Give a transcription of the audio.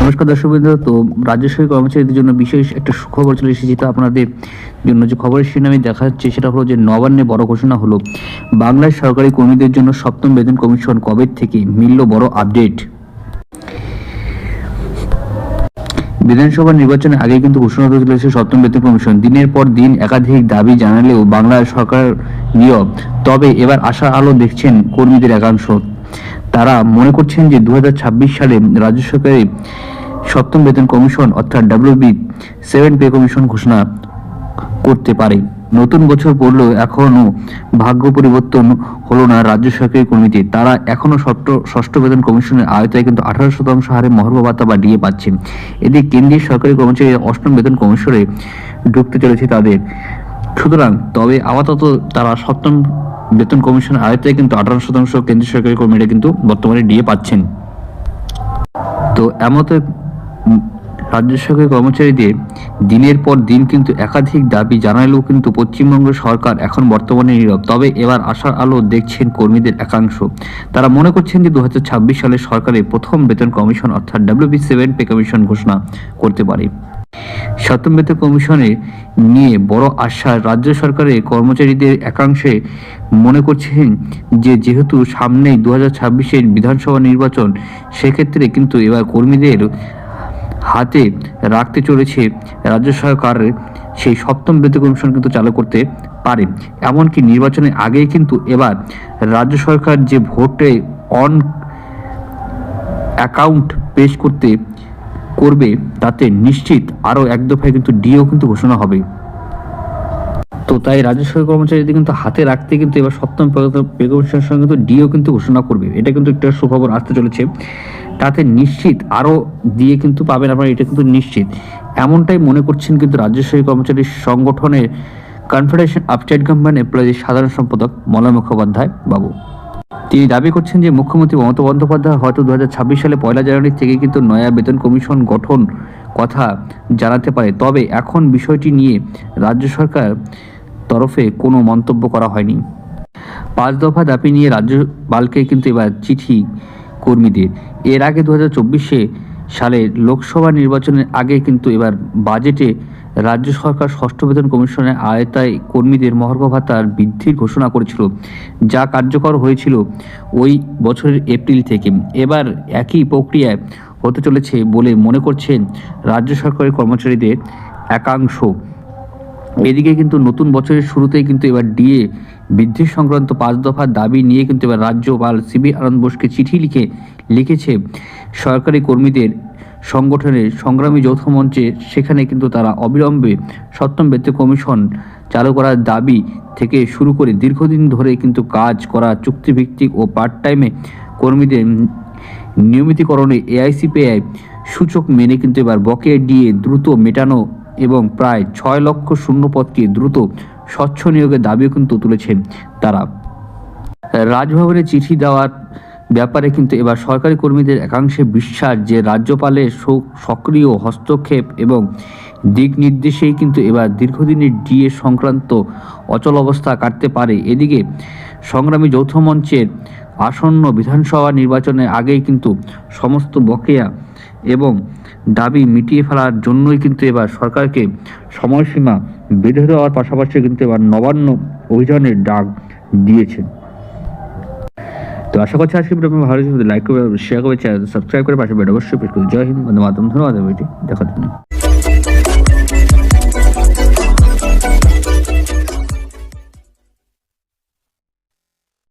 নমস্কার দর্শকবৃন্দ। তো রাজ্য সরকারি কর্মচারীদের জন্য বিশেষ একটা সুখবর চলে এসেছে। যেটা আপনাদের জন্য যে খবরের শিরোনামে দেখা যাচ্ছে সেটা হলো যে নবান্নে বড় ঘোষণা হলো, বাংলার সরকারি কর্মীদের জন্য সপ্তম বেতন কমিশন কবে থেকে মিলল বড় আপডেট। বিধানসভা নির্বাচনের আগে কিন্তু ঘোষণা হতে চলেছে সপ্তম বেতন কমিশন। দিনের পর দিন একাধিক দাবি জানালেও বাংলার সরকার নীরব। তবে এবার আশার আলো দেখছেন কর্মীদের একাংশ। তারা মনে করছেন যে 2026 সালে রাজ্য সরকারি সপ্তম বেতন কমিশন অর্থাৎ WB7 পে কমিশন ঘোষণা করতে পারে। নতুন বছর পড়লেও এখনো ভাগ্য পরিবর্তন হলো না রাজ্য সরকারি কর্মীদের। তারা এখনো ষষ্ঠ বেতন কমিশনের আওতায় কিন্তু 18% হারে মহার্ঘ ভাতা বা ডিএ পাচ্ছেন। এদিকে কেন্দ্রীয় সরকারি কর্মচারী অষ্টম বেতন কমিশনে ঢুকতে চলেছে তাদের। সুতরাং তবে আপাতত তারা সপ্তম বেতন কমিশনের আওতায় কিন্তু 18% কেন্দ্রীয় সরকারি কর্মীরা কিন্তু বর্তমানে ডিএ পাচ্ছেন। তো এমতো রাজ্য সরকারি কর্মচারীদের দিনের পর দিন কিন্তু একাধিক দাবি জানালেও কিন্তু পশ্চিমবঙ্গ সরকার এখন বর্তমানে নীরব। তবে এবার আশার আলো দেখছেন কর্মীদের একাংশ। তারা মনে করছেন যে 2026 সালে সরকারের প্রথম বেতন কমিশন অর্থাৎ WB7 পে কমিশন ঘোষণা করতে পারে। সপ্তম বেতন কমিশনে নিয়ে বড় আশা রাজ্য সরকারের কর্মচারীদের একাংশে মনে করছেন যে যেহেতু সামনেই 2026-এর বিধানসভা নির্বাচন, সেক্ষেত্রে কিন্তু এবার কর্মীদের হাতে রাখতে চলেছে রাজ্য সরকার সেই সপ্তম বেতন কমিশন কিন্তু চালু করতে পারে। এমনকি নির্বাচনের আগেই কিন্তু এবার রাজ্য সরকার যে ভোটে অন অ্যাকাউন্ট পেশ করবে তাতে নিশ্চিত আরও এক দফায় কিন্তু ডিও কিন্তু ঘোষণা হবে। তো তাই রাজ্য সরকারি কর্মচারীদের কিন্তু হাতে রাখতে কিন্তু এবার সপ্তম পে কমিশনের সঙ্গে কিন্তু ডিও কিন্তু ঘোষণা করবে। এটা কিন্তু একটা সুখবর আসতে চলেছে। তাতে নিশ্চিত আরও দিয়ে কিন্তু পাবেন আপনারা, এটা কিন্তু নিশ্চিত। এমনটাই মনে করছেন কিন্তু রাজ্য সরকারি কর্মচারী সংগঠনের কনফেডারেশন অফ স্টেট গভর্নমেন্ট এমপ্লয়িজের সাধারণ সম্পাদক মলয় মুখোপাধ্যায় বাবু। তিনি দাবি করছেন যে মুখ্যমন্ত্রী মমতা বন্দ্যোপাধ্যায় হয়তো 2026 সালে 1 জানুয়ারি থেকে কিন্তু নয়া বেতন কমিশন গঠন কথা জানাতে পারে। তবে এখন বিষয়টি নিয়ে রাজ্য সরকার তরফে কোনো মন্তব্য করা হয়নি। 5 দফা দাবি নিয়ে রাজ্যপালকে কিন্তু এবার চিঠি কর্মীদের। এর আগে 2024 সালে লোকসভা নির্বাচনের আগে কিন্তু এবার বাজেটে রাজ্য সরকার ষষ্ঠ বেতন কমিশনের আওতায় কর্মীদের মহার্ঘ ভাতার বৃদ্ধির ঘোষণা করেছিল, যা কার্যকর হয়েছিল ওই বছরের এপ্রিল থেকে। এবার একই প্রক্রিয়ায় হতে চলেছে বলে মনে করছেন রাজ্য সরকারি কর্মচারীদের একাংশ। এদিকে কিন্তু নতুন বছরের শুরুতেই কিন্তু এবার ডিএ বৃদ্ধি সংক্রান্ত 5 দফার দাবি নিয়ে কিন্তু এবার রাজ্যপাল সিবি আনন্দ বোসকে চিঠি লিখেছে সরকারি কর্মীদের সংগঠনের সংগ্রামী যৌথ মঞ্চে। সেখানে কিন্তু তারা অবিলম্বে সপ্তম বেতন কমিশন চালু করার দাবি থেকে শুরু করে দীর্ঘদিন ধরে কিন্তু কাজ করা চুক্তিভিত্তিক ও পার্ট টাইমে কর্মীদের নিয়মিতকরণে এআইসিপিআই সূচক মেনে কিন্তু এবার বকেয়া ডিএ দ্রুত মেটানো এবং প্রায় 6 লক্ষ শূন্য পদকে দ্রুত স্বচ্ছ নিয়োগের দাবিও কিন্তু তুলেছেন তারা। রাজভবনে চিঠি দেওয়ার ব্যাপারে কিন্তু এবার সরকারি কর্মীদের একাংশে বিশ্বাস যে রাজ্যপালের সক্রিয় হস্তক্ষেপ এবং দিক নির্দেশেই কিন্তু এবার দীর্ঘদিনের ডিএ সংক্রান্ত অচল অবস্থা কাটতে পারে। এদিকে সংগ্রামী যৌথ মঞ্চের আসন্ন বিধানসভা নির্বাচনের আগেই কিন্তু সমস্ত বকেয়া এবং দাবি মিটিয়ে ফেলার জন্যই কিন্তু এবার সরকারকে সময়সীমা বেঁধে দেওয়ার পাশাপাশি কিন্তু এবার নবান্ন অভিযানের ডাক দিয়েছেন। তো আশা করছি আজকে ভিডিও ভালো লাগবে, লাইক করবে, শেয়ার করবে, চ্যানেল সাবস্ক্রাইব করে পাশে বেল অবশ্যই প্রেস করবে। জয় হিন্দ, বন্দে মাতরম। ধন্যবাদ ভিডিওটি দেখার জন্য।